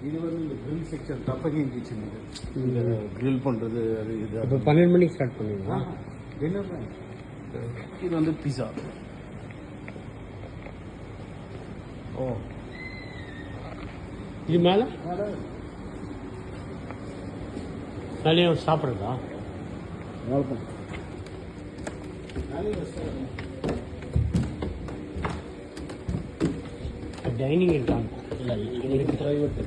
இது வந்து இந்த கிரில் செக்ஷன் டப்பகிங் கிச்சன் இது கிரில் பண்ணுறது அது இது. இப்போ 12 மணிக்கு ஸ்டார்ட் பண்ணுவீங்களா? டின்னர் தான். இது வந்து பிஸா. ஓ இது மேலே மேலேயும் சாப்பிட்றதா? டைனிங் இருக்காங்க. இல்லை இது ப்ரைவேட்.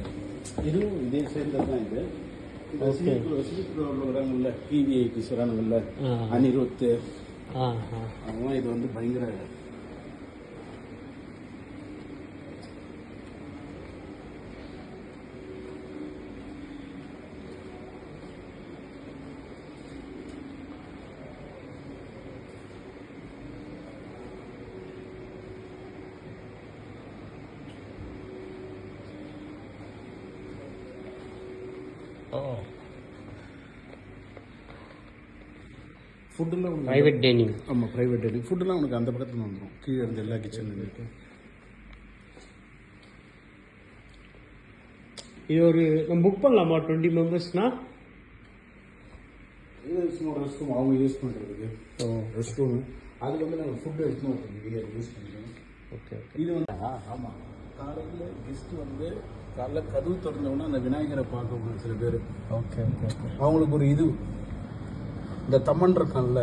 இதுவும் இதே சேர்ந்தது தான். இது சிரிப்புல டிவிஐக்கு சொல்கிறாங்கல்ல அனிருத் அவங்களாம் இது வந்து பயங்கர ஃபுட்டெல்லாம் ப்ரைவேட் டைனிங். ஆமாம், ப்ரைவேட் டைனிங். ஃபுட்டெல்லாம் உனக்கு அந்த பக்கத்தில் வந்துடும். கீழே இருந்து எல்லா கிச்சன்லையும் இருக்கு. இது ஒரு நம்ம புக் பண்ணலாமா 20 மெம்பர்ஸ்னா? இது ரெஸ்ட் ரூம் அவங்க யூஸ் பண்ணுறதுக்கு. ரெஸ்ட் ரூமு அது வந்து நாங்கள் ஃபுட்டு எடுத்துன்னு வரதுக்கு யூஸ் பண்ணுறோம். ஓகே. இது வந்து ஆமாம், காலையில் கெஸ்ட்டு வந்து காலைல கதவு திறந்தோன்னா அந்த விநாயகரை பார்க்க சில பேர். Okay okay okay. அவங்களுக்கு ஒரு இது இந்த தமன் இருக்கான்ல,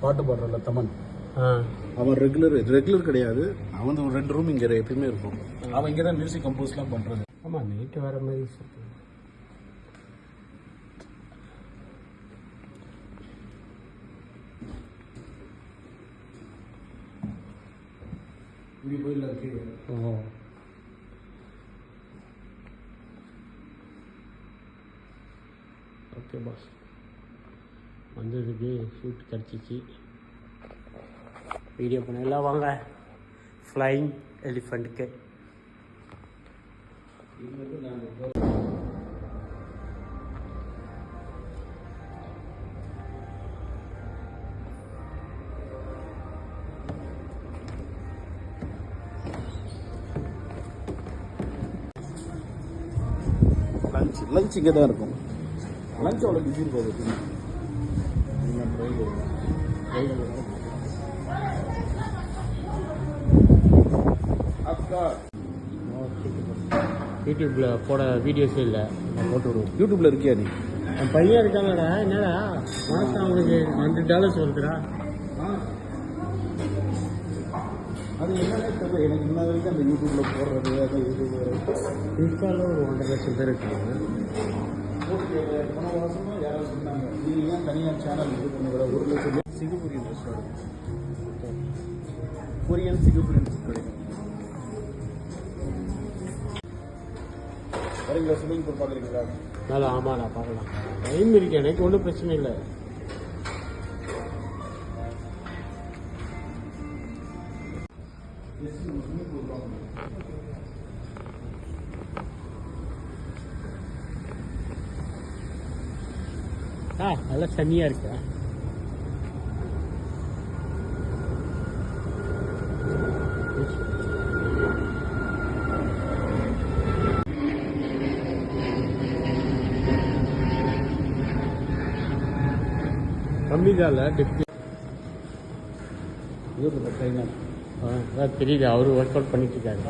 பாட்டு பாடுறல தமன், அவன் ரெகுலர் கிடையாது. அவன் ஒரு 2 ரூம் இங்கே எப்பயுமே இருக்கும். அவன் இங்கே தான் மியூசிக் கம்போஸ்லாம் பண்ணுறது. ஆமாம், நைட்டு வர மாதிரி. இப்படி போயிடலாம் கீழே. ஓகே பாஸ், வந்ததுக்கு ஷூட் கிடச்சிச்சு. வீடியோ பண்ண எல்லாம் வாங்க ஃப்ளைங் எலிஃபண்ட்டுக்கு. லஞ்ச் இங்கே தான் இருக்கும். லஞ்ச் அவ்வளோ பிஸி இருக்காது. யூடியூப்ல போட வீடியோஸே இல்லை, நான் போட்டு விடுவோம். யூடியூப்ல இருக்கியா நீ? என் பையன் இருக்காங்கடா. என்னடா மாதம் அவனுக்கு $100 வருதுடா. அது என்னன்னே தெரியல எனக்கு. இன்ன வரைக்கும் அந்த யூடியூப்ல போடுறது அந்த யூடியூப் இன்ஸ்டாவில் ஒரு 1.5 லட்சம் பேர் இருக்காங்க. போன வருஷமா யாராவது சொன்னாங்க நீங்கள் ஏன் தனியாக சேனல் இது பண்ணுற 1 லட்சம் பேர். சிங்கப்பூரியன் ரெஸ்டாரண்ட், கொரியன் சிங்கப்பூரியன் கிடைக்கும். வரீங்களா? ஸ்விம்மிங் பூல் பார்க்குறீங்களா? மேலே ஆமாடா, பார்க்கலாம். டைம் இருக்கு, எனக்கு ஒன்றும் பிரச்சனை இல்லை. நல்லா தண்ணியாக இருக்கு. கம்மி தான் தெரியுது. அவரு ஒர்க் அவுட் பண்ணிட்டு இருக்காரு.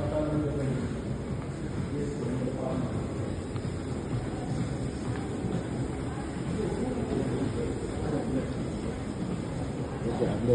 அந்த